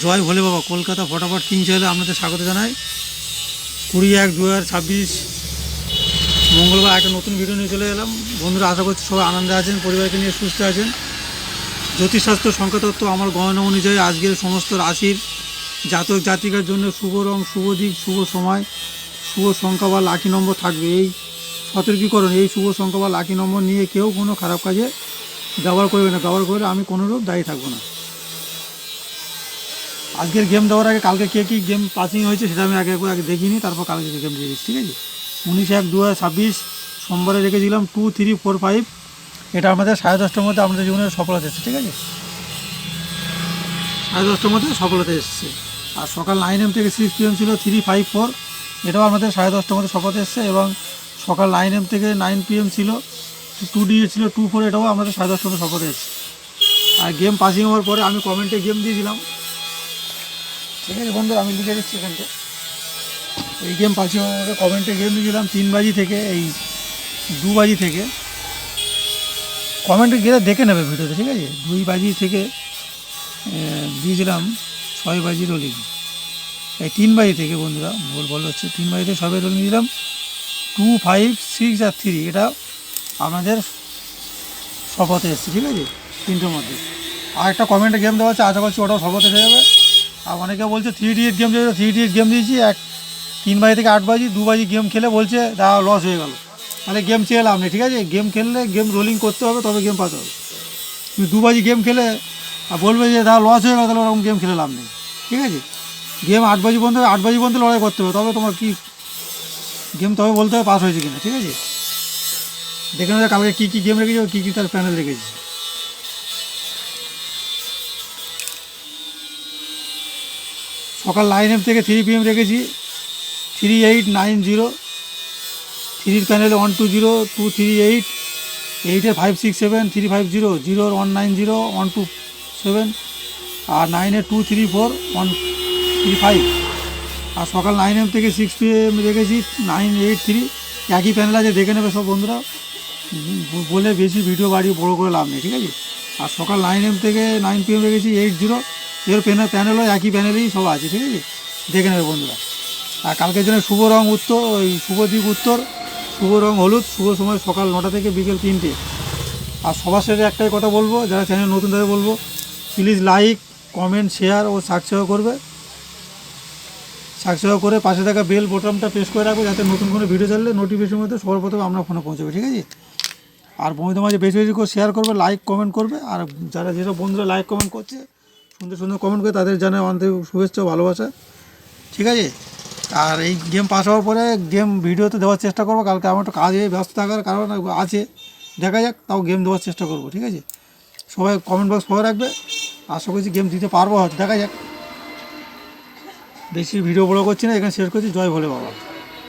জয় ভোলে বাবা। কলকাতা ফটাফট কিং চ্যানেলে আপনাদের স্বাগত জানাই। 20/1/2026 মঙ্গলবার একটা নতুন ভিডিও নিয়ে চলে এলাম। বন্ধুরা, আশা করছি সবাই আনন্দে আছেন, পরিবারকে নিয়ে সুস্থ আছেন। জ্যোতিষশাস্ত্র সংখ্যাতত্ত্ব আমার গণনা অনুযায়ী আজকের সমস্ত রাশির জাতক জাতিকার জন্য শুভ রং, শুভ দিক, শুভ সময়, শুভ সংখ্যা বা লাকি নম্বর থাকবে। এই সতর্কীকরণ, এই শুভ সংখ্যা বা লাকি নম্বর নিয়ে কেউ কোনো খারাপ কাজে ব্যবহার করবে না। ব্যবহার করলে আমি কোনোরূপ দায়ী থাকবো না। আজকের গেম দেওয়ার আগে কালকে কে কী গেম পাসিং হয়েছে সেটা আমি আগে দেখিনি, তারপর কালকে গেম দিয়ে দিচ্ছি, ঠিক আছে। 19/1/2026 সোমবারে রেখেছিলাম 2, 3, 4, 5। এটা আমাদের 10:30টার মধ্যে আমাদের জীবনের সফলতা এসেছে, ঠিক আছে। 10:30টার মধ্যে সফলতা এসেছে। আর সকাল 9 AM থেকে 6 PM ছিল 3, 5, 4। এটাও আমাদের 10:30টার মধ্যে সফলতা এসেছে। এবং সকাল 9 AM থেকে 9 PM ছিল 2D ছিল 2, 4। এটাও আমাদের 10:30টার মধ্যে সফলতা এসেছে। আর গেম পাসিং হওয়ার পরে আমি কমেন্টে গেম দিয়েছিলাম, ঠিক আছে বন্ধুরা, আমি লিখে দিচ্ছি এখানটা। এই গেম পাচ্ছি আমাকে কমেন্টে গেম দিয়েছিলাম 3 বাজি থেকে এই 2 বাজি থেকে। কমেন্টে গেলে দেখে নেবে ভিডিওতে, ঠিক আছে। 2 বাজি থেকে দিয়েছিলাম 6 বাজি রোলিং। এই 3 বাজি থেকে বন্ধুরা বল হচ্ছে 3 বাজি থেকে 6 বাজি রোলিং দিয়েছিলাম 2, 5, 6 আর 3। এটা আমাদের সফলতা এসেছে, ঠিক আছে, 3টের মধ্যে। আর একটা কমেন্টে গেম দেওয়া আছে, আশা করছি ওটাও সফলতা হয়ে যাবে। আর অনেকে বলছে 3D গেম দিয়েছে, 3D গেম দিয়েছি 3 বাজি থেকে 8 বাজি 2 বাজি গেম খেলে বলছে তা লস হয়ে গেল। তাহলে গেম চেয়ে লাভ নেই, ঠিক আছে। গেম খেললে গেম রোলিং করতে হবে, তবে গেম পাতে হবে। তুমি 2 বাজি গেম খেলে আর বলবে যে তা লস হয়ে গেল, তাহলে ওরকম গেম খেলে লাভ নেই, ঠিক আছে। গেম 8 বাজি পর্যন্ত 8 বাজি পর্যন্ত লড়াই করতে হবে, তবে তোমার কি গেম তবে বলতে হবে পাস হয়েছে কিনা, ঠিক আছে। দেখে নেবে কালকে কী কী গেম রেখেছি, কী কী তার প্যানেল রেখেছি। সকাল 9 AM থেকে 3 PM রেখেছি 3890। 3-র প্যানেলে 120, 238, 8-এ 567, 350, 0-র 190, 127, আর 9-এ 234, 135। আর সকাল 9 AM থেকে 6 PM রেখেছি 983। একই প্যানেল আছে, দেখে নেবে সব বন্ধুরা। বলে বেশি ভিডিও বাড়িয়ে বড়ো করে লাভ নেই, ঠিক আছে। আর সকাল 9 AM থেকে 9 PM রেখেছি 80। এর প্যানেলও একই প্যানেলেই সব আছে, ঠিক আছে, দেখে নেবে বন্ধুরা। আর কালকের জন্য শুভ রং উত্তর, ওই শুভ দিক উত্তর, শুভ রং হলুদ, শুভ সময় সকাল 9টা থেকে বিকেল 3টে। আর সবার সাথে একটাই কথা বলবো, যারা চ্যানেল নতুন তাদের বলবো, প্লিজ লাইক, কমেন্ট, শেয়ার ও সাবস্ক্রাইব করবে। সাবস্ক্রাইব করে পাশে থাকা বেল বোতামটা প্রেস করে রাখবে, যাতে নতুন কোনো ভিডিও চাইলে নোটিফিকেশন মধ্যে সবার প্রথমে আপনার ফোনে পৌঁছবে, ঠিক আছে। আর বন্ধুদের মাঝে বেশি বেশি করে শেয়ার করবে, লাইক কমেন্ট করবে। আর যারা যেসব বন্ধুরা লাইক কমেন্ট করছে, সুন্দর সুন্দর কমেন্ট করে, তাদের জানাই অনেক শুভেচ্ছা ও ভালোবাসা, ঠিক আছে। আর এই গেম পাস হওয়ার পরে গেম ভিডিওতে দেওয়ার চেষ্টা করবো। কালকে আমার একটু কাজে ব্যস্ত থাকার কারণ আছে, দেখা যাক, তাও গেম দেওয়ার চেষ্টা করবো, ঠিক আছে। সবাই কমেন্ট বক্স পড়ে রাখবে, আশা করছি গেম দিতে পারবো, হয়তো দেখা যাক। বেশি ভিডিও বড় করছি না, এখানে শেষ করছি। জয় ভোলে বাবা।